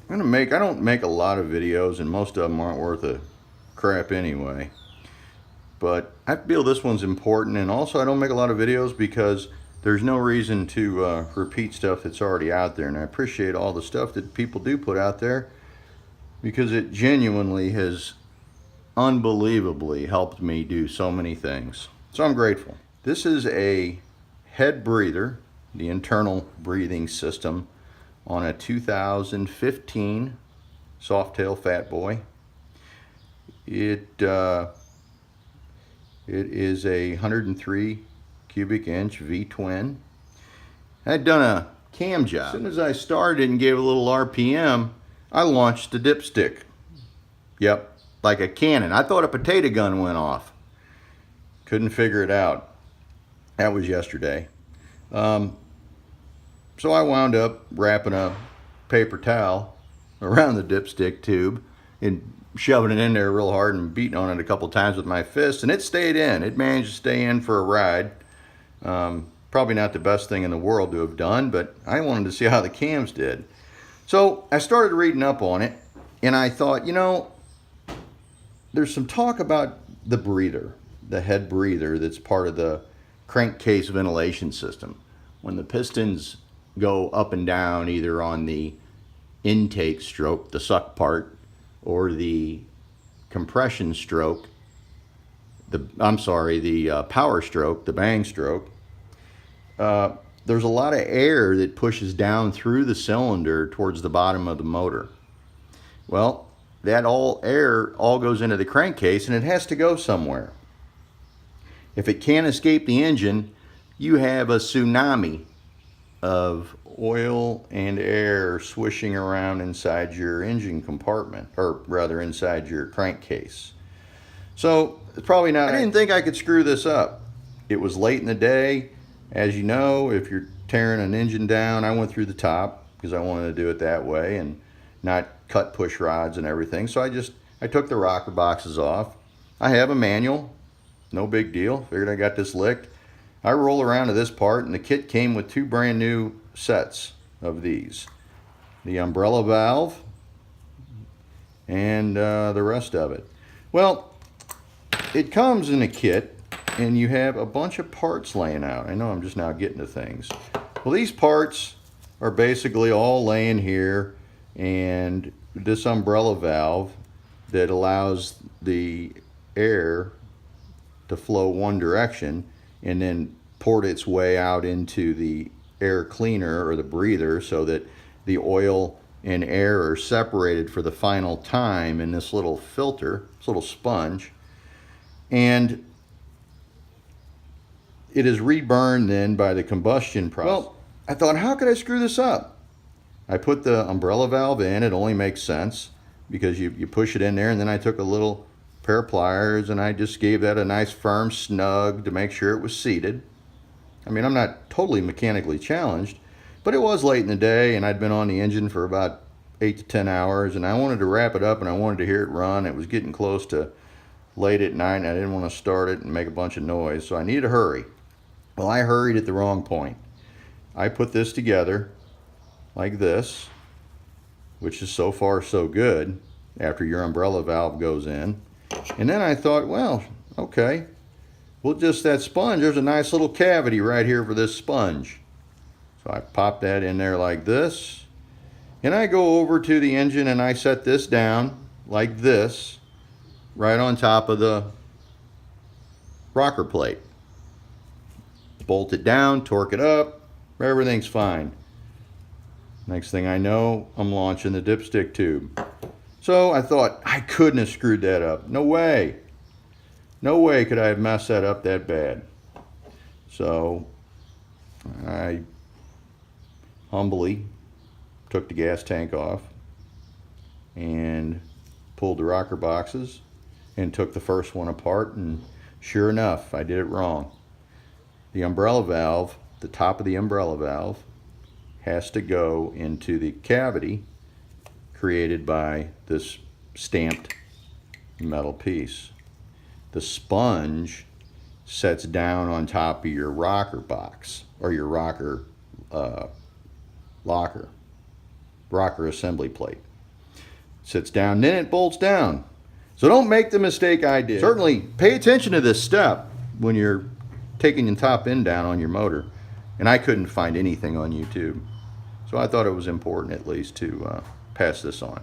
I don't make a lot of videos, and most of them aren't worth a crap anyway. But I feel this one's important, and also I don't make a lot of videos because there's no reason to repeat stuff that's already out there. And I appreciate all the stuff that people do put out there because it genuinely has unbelievably helped me do so many things. So I'm grateful. This is a head breather, the internal breathing system on a 2015 Softail Fat Boy. It is a 103 cubic inch V-twin. I'd done a cam job. As soon as I started and gave a little RPM, I launched the dipstick. Yep, like a cannon. I thought a potato gun went off. Couldn't figure it out. That was yesterday. So I wound up wrapping a paper towel around the dipstick tube and shoving it in there real hard and beating on it a couple times with my fist, and it stayed in. It managed to stay in for a ride. Probably not the best thing in the world to have done, but I wanted to see how the cams did. So I started reading up on it, and I thought, you know, there's some talk about the breather, the head breather that's part of the crankcase ventilation system. When the pistons go up and down either on the intake stroke, the suck part, or the compression stroke, the power stroke, the bang stroke, there's a lot of air that pushes down through the cylinder towards the bottom of the motor. Well, that air all goes into the crankcase, and it has to go somewhere. If it can't escape the engine, you have a tsunami of oil and air swishing around inside your engine compartment, or rather inside your crankcase. So it's probably not. I didn't think I could screw this up. It was late in the day. As you know, if you're tearing an engine down, I went through the top because I wanted to do it that way and not cut push rods and everything. So I took the rocker boxes off. I have a manual, no big deal. Figured I got this licked. I roll around to this part, and the kit came with two brand new sets of these. The umbrella valve and the rest of it. Well, it comes in a kit, and you have a bunch of parts laying out. I know I'm just now getting to things. Well, these parts are basically all laying here, and this umbrella valve that allows the air to flow one direction and then port its way out into the air cleaner or the breather so that the oil and air are separated for the final time in this little filter, this little sponge. And it is reburned then by the combustion process. Well, I thought, how could I screw this up? I put the umbrella valve in. It only makes sense because you push it in there, and then I took a little pair of pliers and I just gave that a nice firm snug to make sure it was seated. I mean, I'm not totally mechanically challenged, but it was late in the day and I'd been on the engine for about 8 to 10 hours, and I wanted to wrap it up and I wanted to hear it run. It was getting close to late at night and I didn't want to start it and make a bunch of noise, so I needed to hurry. Well, I hurried at the wrong point. I put this together like this, which is so far so good after your umbrella valve goes in. And then I thought, well, okay, that sponge, there's a nice little cavity right here for this sponge. So I pop that in there like this. And I go over to the engine and I set this down like this, right on top of the rocker plate. Bolt it down, torque it up, everything's fine. Next thing I know, I'm launching the dipstick tube. So I thought, I couldn't have screwed that up. No way. No way could I have messed that up that bad. So I humbly took the gas tank off and pulled the rocker boxes and took the first one apart, and sure enough, I did it wrong. The umbrella valve, the top of the umbrella valve, has to go into the cavity created by this stamped metal piece. The sponge sets down on top of your rocker box, or your rocker assembly plate. Sits down, then it bolts down. So don't make the mistake I did. Certainly pay attention to this step when you're taking the top end down on your motor. And I couldn't find anything on YouTube. So I thought it was important at least to pass this on.